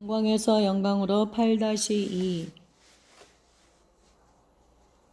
영광에서 영광으로 8-2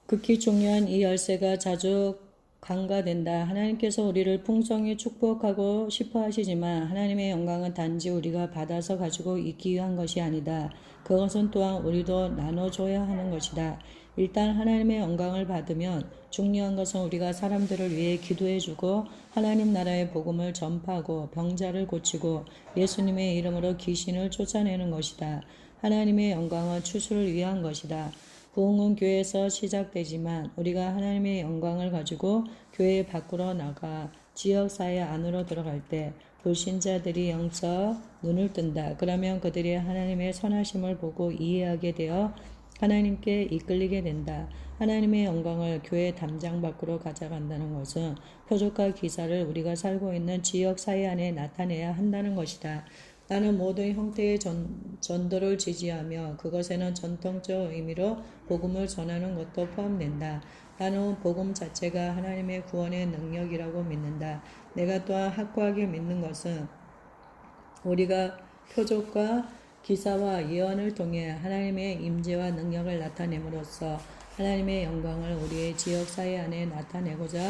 극히 중요한 이 열쇠가 자주 간과된다. 하나님께서 우리를 풍성히 축복하고 싶어 하시지만 하나님의 영광은 단지 우리가 받아서 가지고 있기 위한 것이 아니다. 그것은 또한 우리도 나눠줘야 하는 것이다. 일단 하나님의 영광을 받으면 중요한 것은 우리가 사람들을 위해 기도해주고 하나님 나라의 복음을 전파하고 병자를 고치고 예수님의 이름으로 귀신을 쫓아내는 것이다. 하나님의 영광은 추수를 위한 것이다. 부흥은 교회에서 시작되지만 우리가 하나님의 영광을 가지고 교회 밖으로 나가 지역사회 안으로 들어갈 때 불신자들이 영적 눈을 뜬다. 그러면 그들이 하나님의 선하심을 보고 이해하게 되어 하나님께 이끌리게 된다. 하나님의 영광을 교회 담장 밖으로 가져간다는 것은 표적과 기사를 우리가 살고 있는 지역사회 안에 나타내야 한다는 것이다. 나는 모든 형태의 전도를 지지하며 그것에는 전통적 의미로 복음을 전하는 것도 포함된다. 나는 복음 자체가 하나님의 구원의 능력이라고 믿는다. 내가 또한 확고하게 믿는 것은 우리가 표적과 기사와 예언을 통해 하나님의 임재와 능력을 나타냄으로써 하나님의 영광을 우리의 지역사회 안에 나타내고자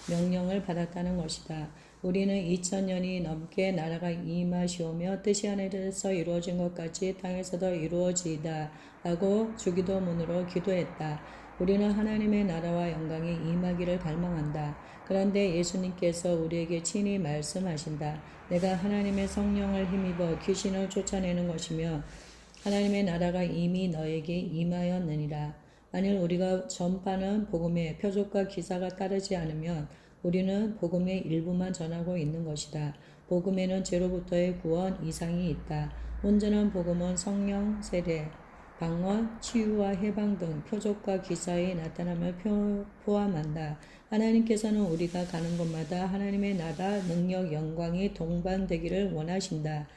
명령을 받았다는 것이다. 우리는 2000년이 넘게 나라가 임하시오며 뜻이 하늘에서 이루어진 것 같이 땅에서도 이루어지이다 라고 주기도문으로 기도했다. 우리는 하나님의 나라와 영광이 임하기를 갈망한다. 그런데 예수님께서 우리에게 친히 말씀하신다. 내가 하나님의 성령을 힘입어 귀신을 쫓아내는 것이며 하나님의 나라가 이미 너에게 임하였느니라. 만일 우리가 전파하는 복음에 표적과 기사가 따르지 않으면 우리는 복음의 일부만 전하고 있는 것이다. 복음에는 죄로부터의 구원 이상이 있다. 온전한 복음은 성령, 세례, 방언, 치유와 해방 등 표적과 기사의 나타남을 포함한다. 하나님께서는 우리가 가는 곳마다 하나님의 나라, 능력, 영광이 동반되기를 원하신다.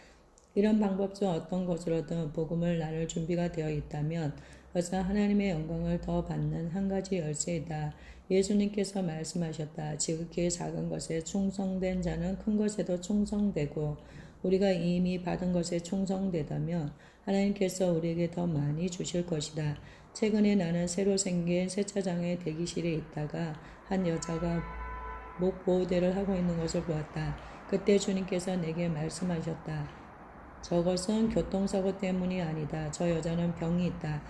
이런 방법 중 어떤 것으로든 복음을 나눌 준비가 되어 있다면 그것은 하나님의 영광을 더 받는 한 가지 열쇠이다. 예수님께서 말씀하셨다. 지극히 작은 것에 충성된 자는 큰 것에도 충성되고 우리가 이미 받은 것에 충성되다면 하나님께서 우리에게 더 많이 주실 것이다. 최근에 나는 새로 생긴 세차장의 대기실에 있다가 한 여자가 목 보호대를 하고 있는 것을 보았다. 그때 주님께서 내게 말씀하셨다. 저것은 교통사고 때문이 아니다. 저 여자는 병이 있다.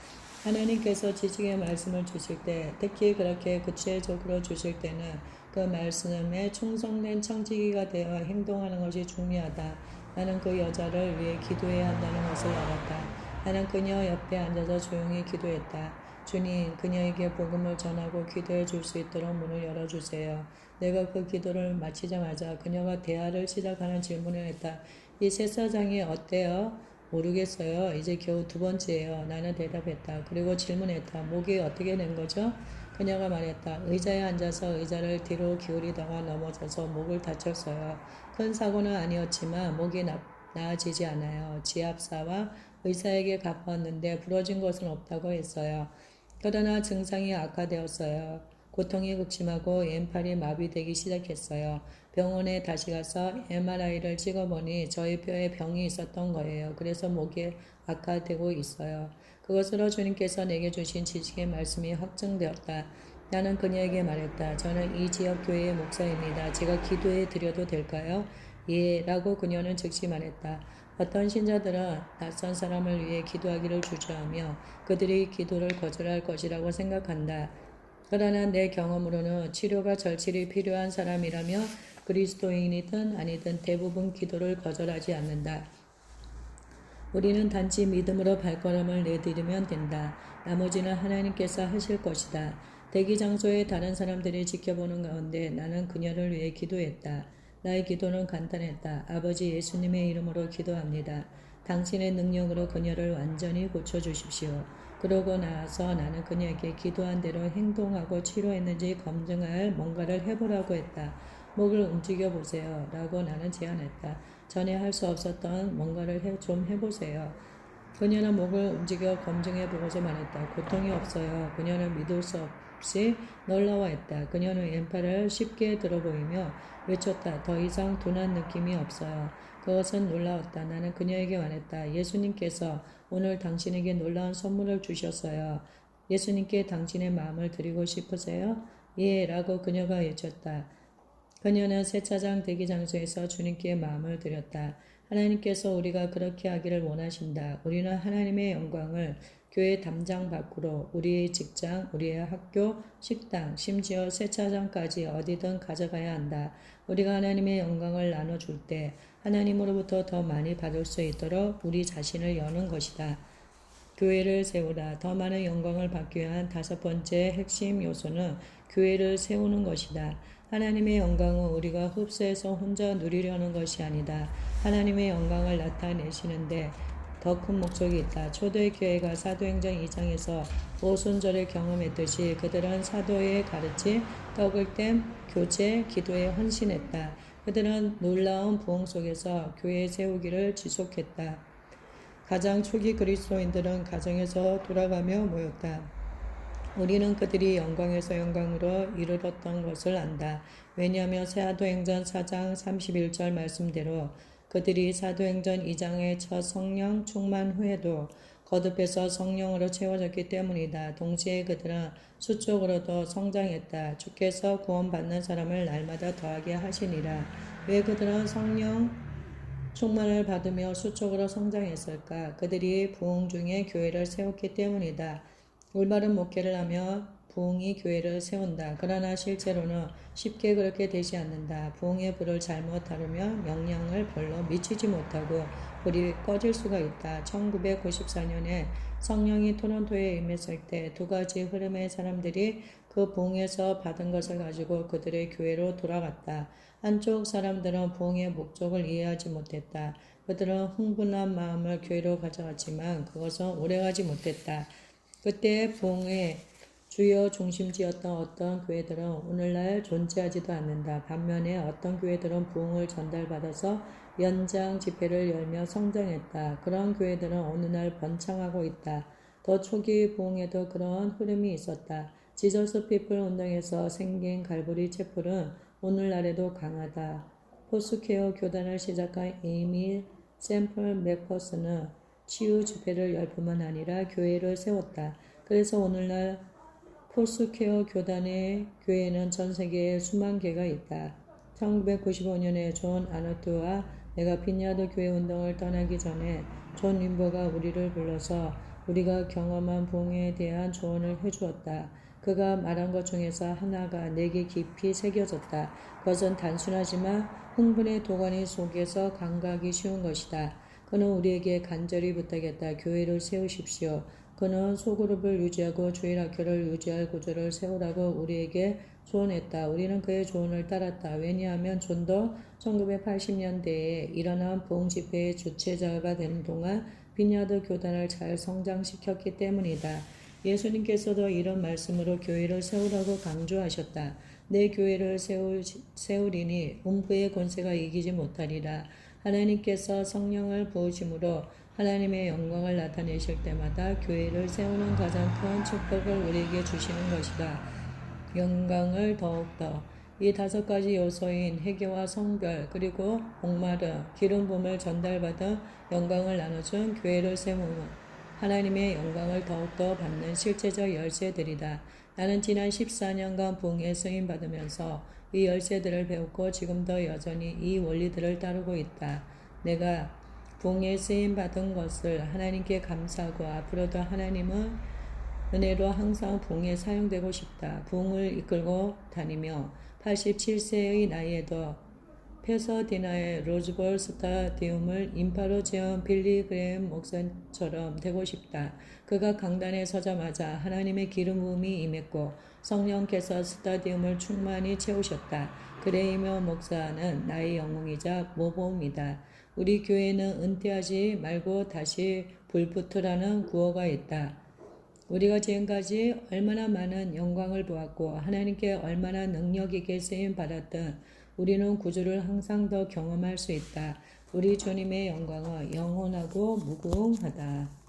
하나님께서 지식의 말씀을 주실 때, 특히 그렇게 구체적으로 주실 때는 그 말씀에 충성된 청지기가 되어 행동하는 것이 중요하다. 나는 그 여자를 위해 기도해야 한다는 것을 알았다. 나는 그녀 옆에 앉아서 조용히 기도했다. 주님, 그녀에게 복음을 전하고 기도해 줄 수 있도록 문을 열어주세요. 내가 그 기도를 마치자마자 그녀가 대화를 시작하는 질문을 했다. 이 세차장이 어때요? 모르겠어요. 이제 겨우 2번째예요. 나는 대답했다. 그리고 질문했다. 목이 어떻게 된 거죠? 그녀가 말했다. 의자에 앉아서 의자를 뒤로 기울이다가 넘어져서 목을 다쳤어요. 큰 사고는 아니었지만 목이 나아지지 않아요. 지압사와 의사에게 가봤는데 부러진 것은 없다고 했어요. 그러나 증상이 악화되었어요. 고통이 극심하고 왼팔이 마비되기 시작했어요. 병원에 다시 가서 MRI를 찍어보니 저희 뼈에 병이 있었던 거예요. 그래서 목이 악화되고 있어요. 그것으로 주님께서 내게 주신 지식의 말씀이 확증되었다. 나는 그녀에게 말했다. 저는 이 지역 교회의 목사입니다. 제가 기도해 드려도 될까요? 예, 라고 그녀는 즉시 말했다. 어떤 신자들은 낯선 사람을 위해 기도하기를 주저하며 그들이 기도를 거절할 것이라고 생각한다. 그러나 내 경험으로는 치료가 절실히 필요한 사람이라며 그리스도인이든 아니든 대부분 기도를 거절하지 않는다. 우리는 단지 믿음으로 발걸음을 내디디면 된다. 나머지는 하나님께서 하실 것이다. 대기 장소에 다른 사람들이 지켜보는 가운데 나는 그녀를 위해 기도했다. 나의 기도는 간단했다. 아버지 예수님의 이름으로 기도합니다. 당신의 능력으로 그녀를 완전히 고쳐주십시오. 그러고 나서 나는 그녀에게 기도한 대로 행동하고 치료했는지 검증할 뭔가를 해보라고 했다. 목을 움직여보세요. 라고 나는 제안했다. 전에 할 수 없었던 뭔가를 좀 해보세요. 그녀는 목을 움직여 검증해보고서 말했다. 고통이 없어요. 그녀는 믿을 수 몹시 놀라워했다. 그녀는 왼팔을 쉽게 들어보이며 외쳤다. 더 이상 둔한 느낌이 없어요. 그것은 놀라웠다. 나는 그녀에게 말했다. 예수님께서 오늘 당신에게 놀라운 선물을 주셨어요. 예수님께 당신의 마음을 드리고 싶으세요? 예, 라고 그녀가 외쳤다. 그녀는 세차장 대기장소에서 주님께 마음을 드렸다. 하나님께서 우리가 그렇게 하기를 원하신다. 우리는 하나님의 영광을 교회 담장 밖으로, 우리의 직장, 우리의 학교, 식당, 심지어 세차장까지 어디든 가져가야 한다. 우리가 하나님의 영광을 나눠줄 때 하나님으로부터 더 많이 받을 수 있도록 우리 자신을 여는 것이다. 교회를 세우라. 더 많은 영광을 받기 위한 다섯 번째 핵심 요소는 교회를 세우는 것이다. 하나님의 영광은 우리가 흡수해서 혼자 누리려는 것이 아니다. 하나님의 영광을 나타내시는데 더 큰 목적이 있다. 초대 교회가 사도행전 2장에서 오순절을 경험했듯이 그들은 사도의 가르침, 떡을 뗀 교제, 기도에 헌신했다. 그들은 놀라운 부흥 속에서 교회 세우기를 지속했다. 가장 초기 그리스도인들은 가정에서 돌아가며 모였다. 우리는 그들이 영광에서 영광으로 이르렀던 것을 안다. 왜냐하면 사도행전 4장 31절 말씀대로 그들이 사도행전 2장의 첫 성령 충만 후에도 거듭해서 성령으로 채워졌기 때문이다. 동시에 그들은 수적으로도 성장했다. 주께서 구원받는 사람을 날마다 더하게 하시니라. 왜 그들은 성령 충만을 받으며 수적으로 성장했을까? 그들이 부흥 중에 교회를 세웠기 때문이다. 올바른 목회를 하며 부흥이 교회를 세운다. 그러나 실제로는 쉽게 그렇게 되지 않는다. 부흥의 불을 잘못 다루며 영향을 별로 미치지 못하고 불이 꺼질 수가 있다. 1994년에 성령이 토론토에 임했을 때 두 가지 흐름의 사람들이 그 부흥에서 받은 것을 가지고 그들의 교회로 돌아갔다. 한쪽 사람들은 부흥의 목적을 이해하지 못했다. 그들은 흥분한 마음을 교회로 가져갔지만 그것은 오래가지 못했다. 그때 부흥의 주요 중심지였던 어떤 교회들은 오늘날 존재하지도 않는다. 반면에 어떤 교회들은 부흥을 전달받아서 연장 집회를 열며 성장했다. 그런 교회들은 오늘날 번창하고 있다. 더 초기 부흥에도 그런 흐름이 있었다. 지저스 피플 운동에서 생긴 갈보리 채플은 오늘날에도 강하다. 포스케어 교단을 시작한 에이미 샘플 맥퍼스는 치유 집회를 열 뿐만 아니라 교회를 세웠다. 그래서 오늘날 포스케어 교단의 교회는 전 세계에 수만 개가 있다. 1995년에 존 아너트와 내가 빈야드 교회 운동을 떠나기 전에 존 림버가 우리를 불러서 우리가 경험한 부흥에 대한 조언을 해주었다. 그가 말한 것 중에서 하나가 내게 깊이 새겨졌다. 그것은 단순하지만 흥분의 도가니 속에서 감각이 쉬운 것이다. 그는 우리에게 간절히 부탁했다. 교회를 세우십시오. 그는 소그룹을 유지하고 주일학교를 유지할 구조를 세우라고 우리에게 조언했다. 우리는 그의 조언을 따랐다. 왜냐하면 존도 1980년대에 일어난 부흥 집회의 주최자가 되는 동안 빈야드 교단을 잘 성장시켰기 때문이다. 예수님께서도 이런 말씀으로 교회를 세우라고 강조하셨다. 내 교회를 세우리니 음부의 권세가 이기지 못하리라. 하나님께서 성령을 부으심으로 하나님의 영광을 나타내실 때마다 교회를 세우는 가장 큰 축복을 우리에게 주시는 것이다. 영광을 더욱더 이 다섯 가지 요소인 회개와 성별 그리고 목마름, 기름 부음을 전달받은 영광을 나눠준 교회를 세우는 하나님의 영광을 더욱더 받는 실제적 열쇠들이다. 나는 지난 14년간 부흥에 쓰임받으면서 이 열쇠들을 배웠고 지금도 여전히 이 원리들을 따르고 있다. 내가 부흥에 쓰임받은 것을 하나님께 감사하고 앞으로도 하나님은 은혜로 항상 부흥에 사용되고 싶다. 부흥을 이끌고 다니며 87세의 나이에도 페서디나의 로즈볼 스타디움을 인파로 채운 빌리 그레임 목사처럼 되고 싶다. 그가 강단에 서자마자 하나님의 기름 부음이 임했고 성령께서 스타디움을 충만히 채우셨다. 그레이머 목사는 나의 영웅이자 모범이다. 우리 교회는 은퇴하지 말고 다시 불붙으라는 구호가 있다. 우리가 지금까지 얼마나 많은 영광을 보았고 하나님께 얼마나 능력 있게 쓰임 받았든 우리는 구주를 항상 더 경험할 수 있다. 우리 주님의 영광은 영원하고 무궁하다.